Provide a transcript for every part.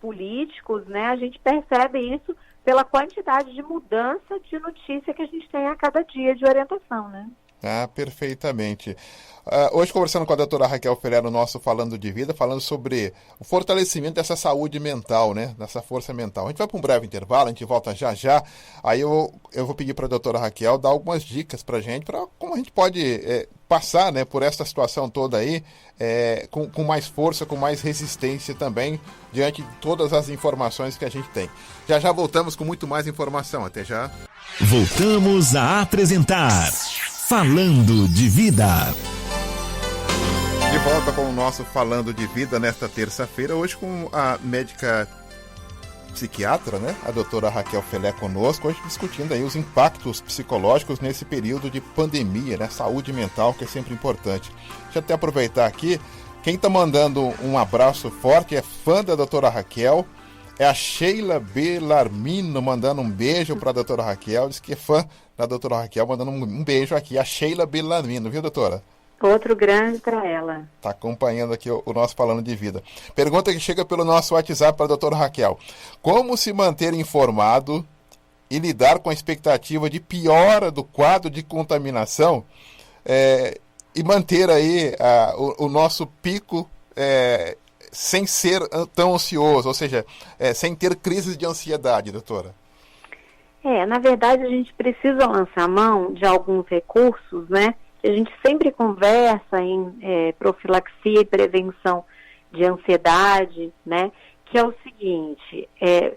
políticos, né, a gente percebe isso pela quantidade de mudança de notícia que a gente tem a cada dia de orientação, né? Ah, perfeitamente. Hoje, conversando com a doutora Raquel Ferreira, no nosso Falando de Vida, falando sobre o fortalecimento dessa saúde mental, né? Dessa força mental. A gente vai para um breve intervalo, a gente volta já já. Aí eu vou pedir para a doutora Raquel dar algumas dicas para a gente, para como a gente pode passar, né, por essa situação toda aí, com mais força, com mais resistência também, diante de todas as informações que a gente tem. Já já voltamos com muito mais informação. Até já. Voltamos a apresentar Falando de Vida. De volta com o nosso Falando de Vida nesta terça-feira, hoje com a médica psiquiatra, né, a doutora Raquel Ferreira conosco, hoje discutindo aí os impactos psicológicos nesse período de pandemia, né, saúde mental, que é sempre importante. Deixa eu até aproveitar aqui, quem está mandando um abraço forte é fã da doutora Raquel, é a Sheila Belarmino mandando um beijo para a doutora Raquel, diz que é fã da doutora Raquel, mandando um beijo aqui, a Sheila Belarmino, viu, doutora? Outro grande para ela. Está acompanhando aqui o nosso Falando de Vida. Pergunta que chega pelo nosso WhatsApp para a doutora Raquel. Como se manter informado e lidar com a expectativa de piora do quadro de contaminação e manter aí o nosso pico sem ser tão ansioso, ou seja, sem ter crises de ansiedade, doutora? Na verdade, a gente precisa lançar mão de alguns recursos, né? A gente sempre conversa em profilaxia e prevenção de ansiedade, né? Que é o seguinte,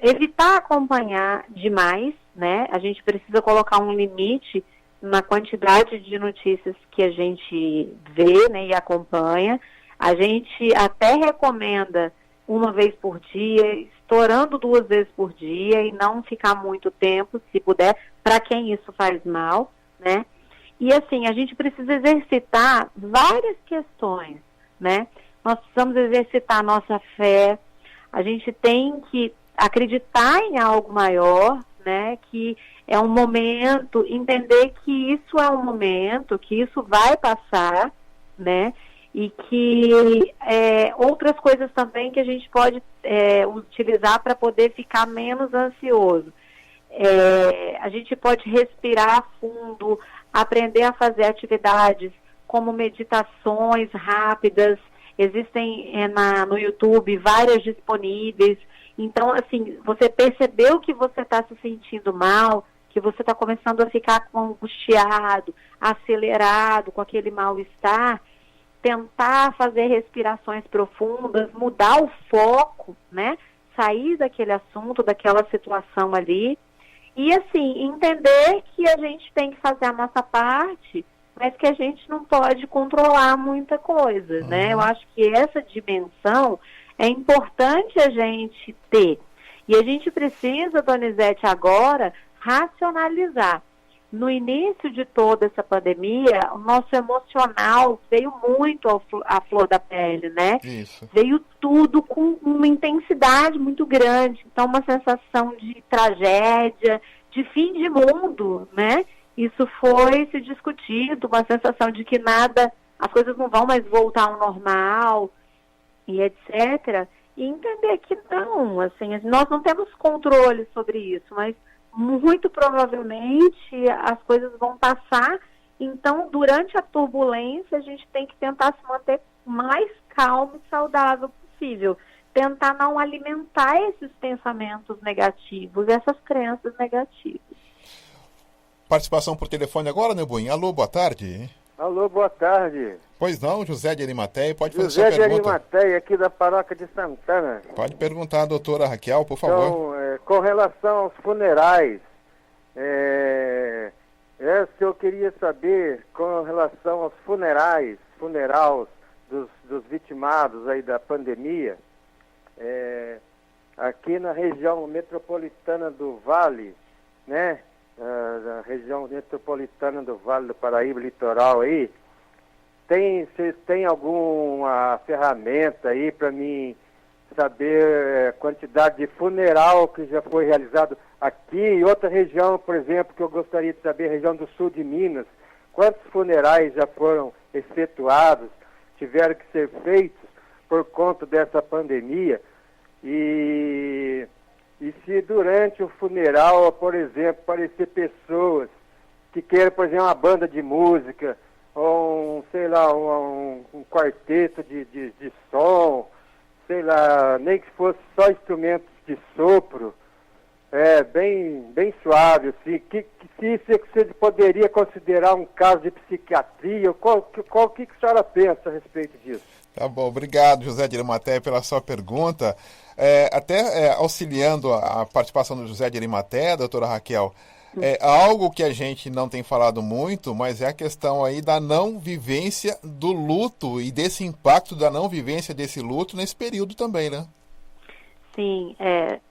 evitar acompanhar demais, né? A gente precisa colocar um limite na quantidade de notícias que a gente vê, né, e acompanha. A gente até recomenda uma vez por dia, estourando 2 vezes por dia e não ficar muito tempo, se puder, para quem isso faz mal, né? E assim, a gente precisa exercitar várias questões, né? Nós precisamos exercitar a nossa fé, a gente tem que acreditar em algo maior, né? Que é um momento, entender que isso é um momento, que isso vai passar, né? E que outras coisas também que a gente pode utilizar para poder ficar menos ansioso. A gente pode respirar fundo, aprender a fazer atividades como meditações rápidas, existem no YouTube várias disponíveis. Então, assim, você percebeu que você está se sentindo mal, que você está começando a ficar angustiado, acelerado, com aquele mal-estar, tentar fazer respirações profundas, mudar o foco, né? Sair daquele assunto, daquela situação ali. E, assim, entender que a gente tem que fazer a nossa parte, mas que a gente não pode controlar muita coisa, né? Eu acho que essa dimensão é importante a gente ter. E a gente precisa, Donizete, agora, racionalizar. No início de toda essa pandemia, o nosso emocional veio muito à flor da pele, né? Isso. Veio tudo com uma intensidade muito grande. Então, uma sensação de tragédia, de fim de mundo, né? Isso foi se discutido, uma sensação de que as coisas não vão mais voltar ao normal, e etc. E entender que não, assim, nós não temos controle sobre isso, mas muito provavelmente as coisas vão passar. Então, durante a turbulência, a gente tem que tentar se manter mais calmo e saudável possível. Tentar não alimentar esses pensamentos negativos, essas crenças negativas. Participação por telefone agora, Nebuim. Alô, boa tarde. Alô, boa tarde. Pois não, José de Arimateia, pode fazer sua José de pergunta. Arimateia, aqui da paróquia de Santana. Pode perguntar à doutora Raquel, por favor. Então, com relação aos funerais, eu queria saber, com relação aos funerais dos vitimados aí da pandemia, aqui na região metropolitana do Vale, né? Da região metropolitana do Vale do Paraíba, litoral aí, você tem alguma ferramenta aí para mim saber a quantidade de funeral que já foi realizado aqui e outra região, por exemplo, que eu gostaria de saber, a região do sul de Minas, quantos funerais já foram efetuados, tiveram que ser feitos por conta dessa pandemia, e se durante o funeral, por exemplo, aparecer pessoas que queiram, por exemplo, uma banda de música, ou sei lá, um quarteto de som, sei lá, nem que fosse só instrumentos de sopro, bem suave, assim, se isso você poderia considerar um caso de psiquiatria, o que a senhora pensa a respeito disso? Tá bom, obrigado, José de Arimateia, pela sua pergunta. Auxiliando a participação do José de Arimateia, doutora Raquel, algo que a gente não tem falado muito, mas é a questão aí da não vivência do luto e desse impacto da não vivência desse luto nesse período também, né? Sim,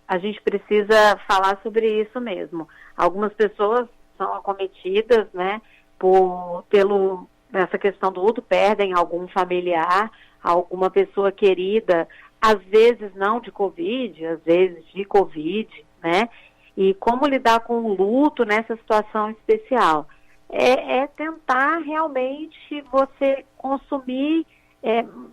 a gente precisa falar sobre isso mesmo. Algumas pessoas são acometidas, né, essa questão do luto, perdem algum familiar, alguma pessoa querida, às vezes não de Covid, às vezes de Covid, né? E como lidar com o luto nessa situação especial? É tentar realmente você consumir,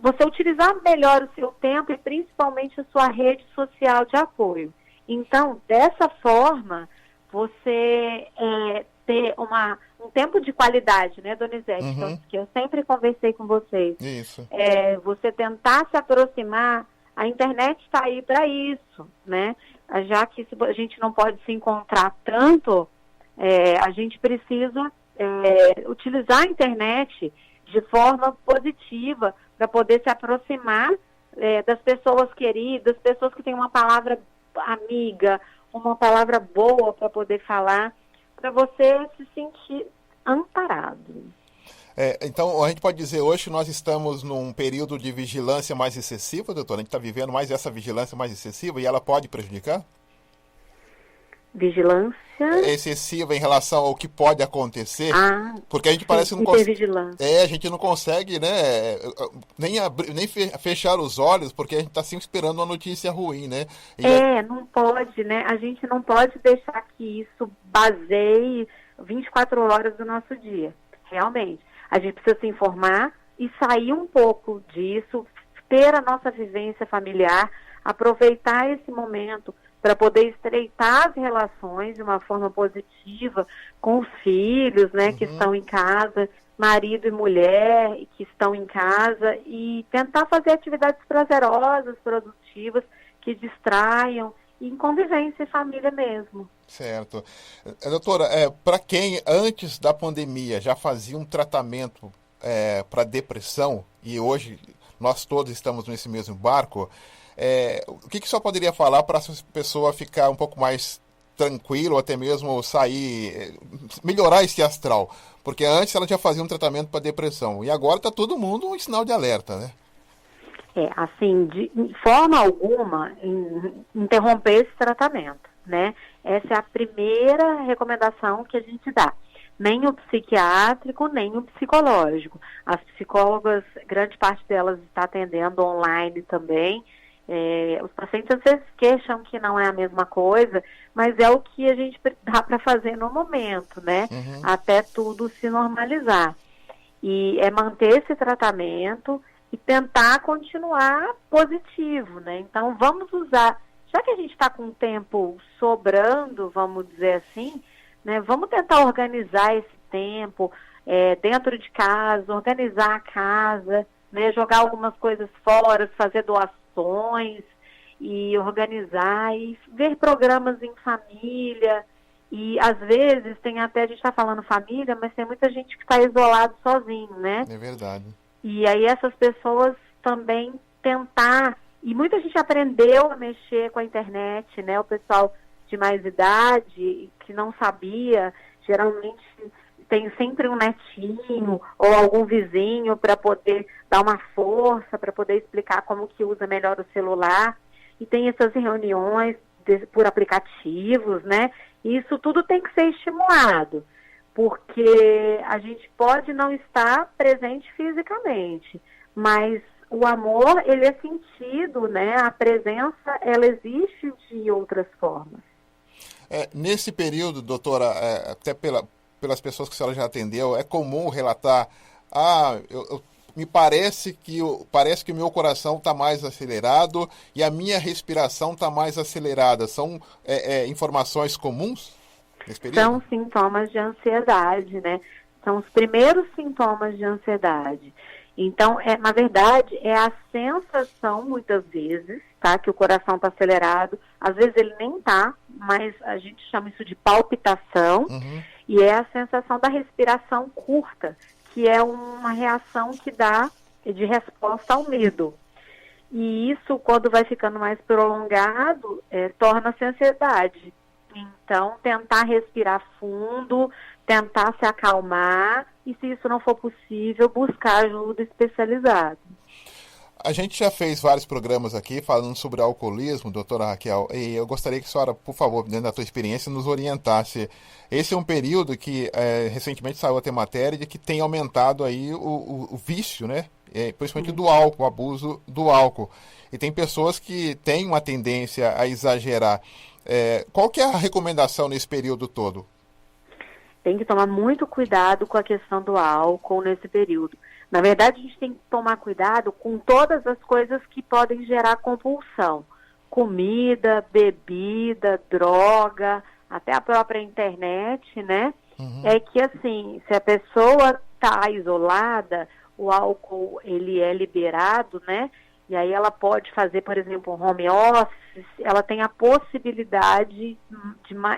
você utilizar melhor o seu tempo e principalmente a sua rede social de apoio. Então, dessa forma, você ter um tempo de qualidade, né, Donizete? Então, que eu sempre conversei com vocês. Isso. Você tentar se aproximar, a internet está aí para isso, né? Já que a gente não pode se encontrar tanto, a gente precisa utilizar a internet de forma positiva para poder se aproximar das pessoas queridas, pessoas que têm uma palavra amiga, uma palavra boa para poder falar, para você se sentir amparado. Então, a gente pode dizer hoje que nós estamos num período de vigilância mais excessiva, doutora? A gente está vivendo mais essa vigilância mais excessiva e ela pode prejudicar? Vigilância? Excessiva em relação ao que pode acontecer, porque a gente parece que não consegue. A gente não consegue, né? Nem fechar os olhos, porque a gente está sempre esperando uma notícia ruim, né? Não pode, né? A gente não pode deixar que isso baseie 24 horas do nosso dia, realmente. A gente precisa se informar e sair um pouco disso, ter a nossa vivência familiar, aproveitar esse momento para poder estreitar as relações de uma forma positiva com os filhos, né, que estão em casa, marido e mulher que estão em casa, e tentar fazer atividades prazerosas, produtivas, que distraiam, e em convivência e família mesmo. Certo. Doutora, para quem antes da pandemia já fazia um tratamento para depressão, e hoje nós todos estamos nesse mesmo barco, o que só poderia falar para essa pessoa ficar um pouco mais tranquila, ou até mesmo sair, melhorar esse astral? Porque antes ela já fazia um tratamento para depressão, e agora está todo mundo um sinal de alerta, né? Assim, de forma alguma, interromper esse tratamento, né? Essa é a primeira recomendação que a gente dá. Nem o psiquiátrico, nem o psicológico. As psicólogas, grande parte delas está atendendo online também. Os pacientes às vezes queixam que não é a mesma coisa, mas é o que a gente dá para fazer no momento, né? Até tudo se normalizar. E manter esse tratamento e tentar continuar positivo, né? Então, vamos usar, já que a gente está com tempo sobrando, vamos dizer assim, né? Vamos tentar organizar esse tempo dentro de casa, organizar a casa, né? Jogar algumas coisas fora, fazer doações e organizar e ver programas em família. E às vezes tem até, a gente está falando família, mas tem muita gente que está isolado sozinho, né? É verdade. E aí essas pessoas também tentar, e muita gente aprendeu a mexer com a internet, né? O pessoal de mais idade, que não sabia, geralmente tem sempre um netinho ou algum vizinho para poder dar uma força, para poder explicar como que usa melhor o celular. E tem essas reuniões por aplicativos, né? E isso tudo tem que ser estimulado, porque a gente pode não estar presente fisicamente, mas o amor, ele é sentido, né? A presença, ela existe de outras formas. Nesse período, doutora, até pelas pessoas que a senhora já atendeu, é comum relatar, me parece que o meu coração está mais acelerado e a minha respiração está mais acelerada. São informações comuns nesse período? São sintomas de ansiedade, né? São os primeiros sintomas de ansiedade. Então, na verdade, é a sensação, muitas vezes, tá? Que o coração está acelerado. Às vezes ele nem está, mas a gente chama isso de palpitação. Uhum. E é a sensação da respiração curta, que é uma reação que dá de resposta ao medo. E isso, quando vai ficando mais prolongado, torna-se ansiedade. Então, tentar respirar fundo, tentar se acalmar e, se isso não for possível, buscar ajuda especializada. A gente já fez vários programas aqui falando sobre alcoolismo, doutora Raquel, e eu gostaria que a senhora, por favor, dentro da sua experiência, nos orientasse. Esse é um período que recentemente saiu até matéria de que tem aumentado aí o vício, né? Principalmente do álcool, o abuso do álcool. E tem pessoas que têm uma tendência a exagerar. Qual que é a recomendação nesse período todo? Tem que tomar muito cuidado com a questão do álcool nesse período. Na verdade, a gente tem que tomar cuidado com todas as coisas que podem gerar compulsão. Comida, bebida, droga, até a própria internet, né? Uhum. É que, assim, se a pessoa está isolada, o álcool, ele é liberado, né? E aí ela pode fazer, por exemplo, um home office, ela tem a possibilidade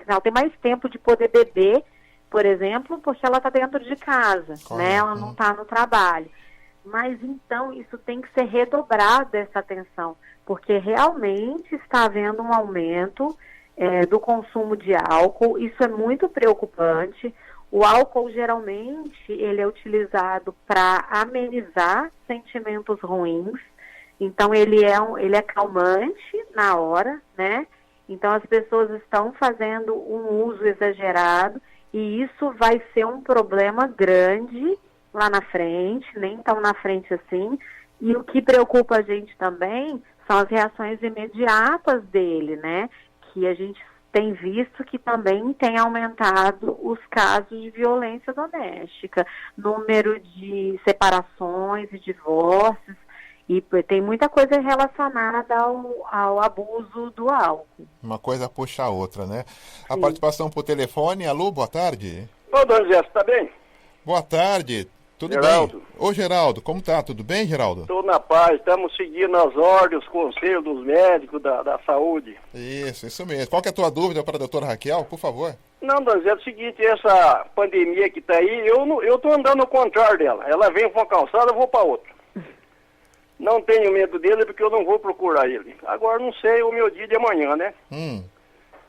ela tem mais tempo de poder beber, por exemplo, porque ela está dentro de casa, né? Ela não está no trabalho. Mas então isso tem que ser redobrado, essa atenção, porque realmente está havendo um aumento do consumo de álcool. Isso é muito preocupante. O álcool, geralmente, ele é utilizado para amenizar sentimentos ruins. Então, ele é calmante na hora, né? Então, as pessoas estão fazendo um uso exagerado e isso vai ser um problema grande lá na frente, nem tão na frente assim. E o que preocupa a gente também são as reações imediatas dele, né? Que a gente tem visto que também tem aumentado os casos de violência doméstica, número de separações e divórcios. E tem muita coisa relacionada ao abuso do álcool. Uma coisa puxa a outra, né? A Sim. participação por telefone. Alô, boa tarde. Ô, Dona Zé, você tá bem? Boa tarde. Tudo Geraldo. bem? Ô, Geraldo, como tá? Tudo bem, Geraldo? Estou na paz, estamos seguindo as ordens, os conselhos dos médicos da saúde. Isso mesmo. Qual que é a tua dúvida para a doutora Raquel, por favor? Não, Dona Zé, é o seguinte, essa pandemia que tá aí, eu tô andando ao contrário dela. Ela vem pra uma calçada, eu vou pra outra. Não tenho medo dele porque eu não vou procurar ele. Agora não sei o meu dia de amanhã, né?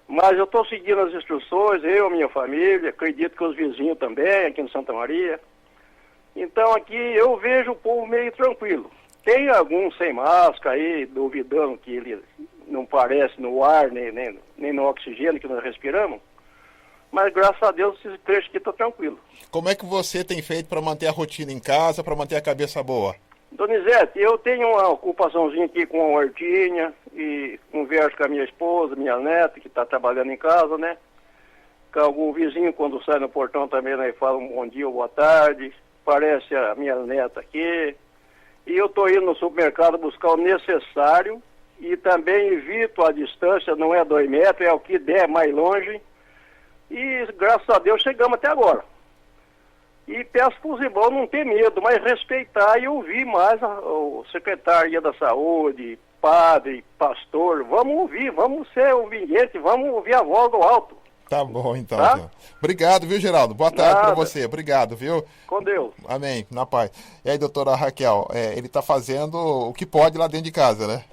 Mas eu estou seguindo as instruções, eu, minha família, acredito que os vizinhos também, aqui em Santa Maria. Então aqui eu vejo o povo meio tranquilo. Tem alguns sem máscara aí, duvidando que ele não parece no ar, nem no oxigênio que nós respiramos. Mas graças a Deus esse trecho aqui está tranquilo. Como é que você tem feito para manter a rotina em casa, para manter a cabeça boa? Donizete, eu tenho uma ocupaçãozinha aqui com a hortinha e converso com a minha esposa, minha neta, que está trabalhando em casa, né? Com algum vizinho, quando sai no portão também, né, fala um bom dia ou boa tarde. Parece a minha neta aqui. E eu estou indo no supermercado buscar o necessário e também evito a distância, não é 2 metros, é o que der mais longe. E graças a Deus chegamos até agora. E peço para os irmãos não ter medo, mas respeitar e ouvir mais o Secretaria da Saúde, padre, pastor. Vamos ouvir, vamos ser obedientes, vamos ouvir a voz do alto. Tá bom, então. Tá? Então. Obrigado, viu, Geraldo? Boa tarde para você. Obrigado, viu? Com Deus. Amém, na paz. E aí, doutora Raquel, ele está fazendo o que pode lá dentro de casa, né?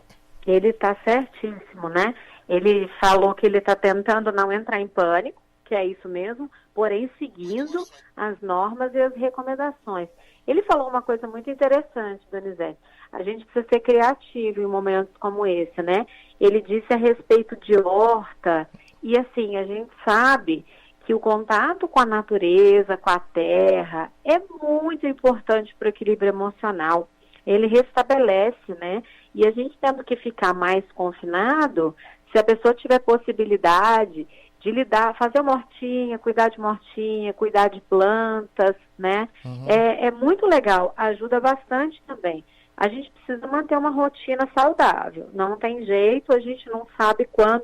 Ele está certíssimo, né? Ele falou que ele está tentando não entrar em pânico, que é isso mesmo, porém seguindo as normas e as recomendações. Ele falou uma coisa muito interessante, Donizete. A gente precisa ser criativo em momentos como esse, né? Ele disse a respeito de horta, e assim, a gente sabe que o contato com a natureza, com a terra, é muito importante para o equilíbrio emocional. Ele restabelece, né? E a gente tendo que ficar mais confinado, se a pessoa tiver possibilidade de lidar, fazer uma hortinha, cuidar de plantas, né? É muito legal, ajuda bastante também. A gente precisa manter uma rotina saudável, não tem jeito, a gente não sabe quando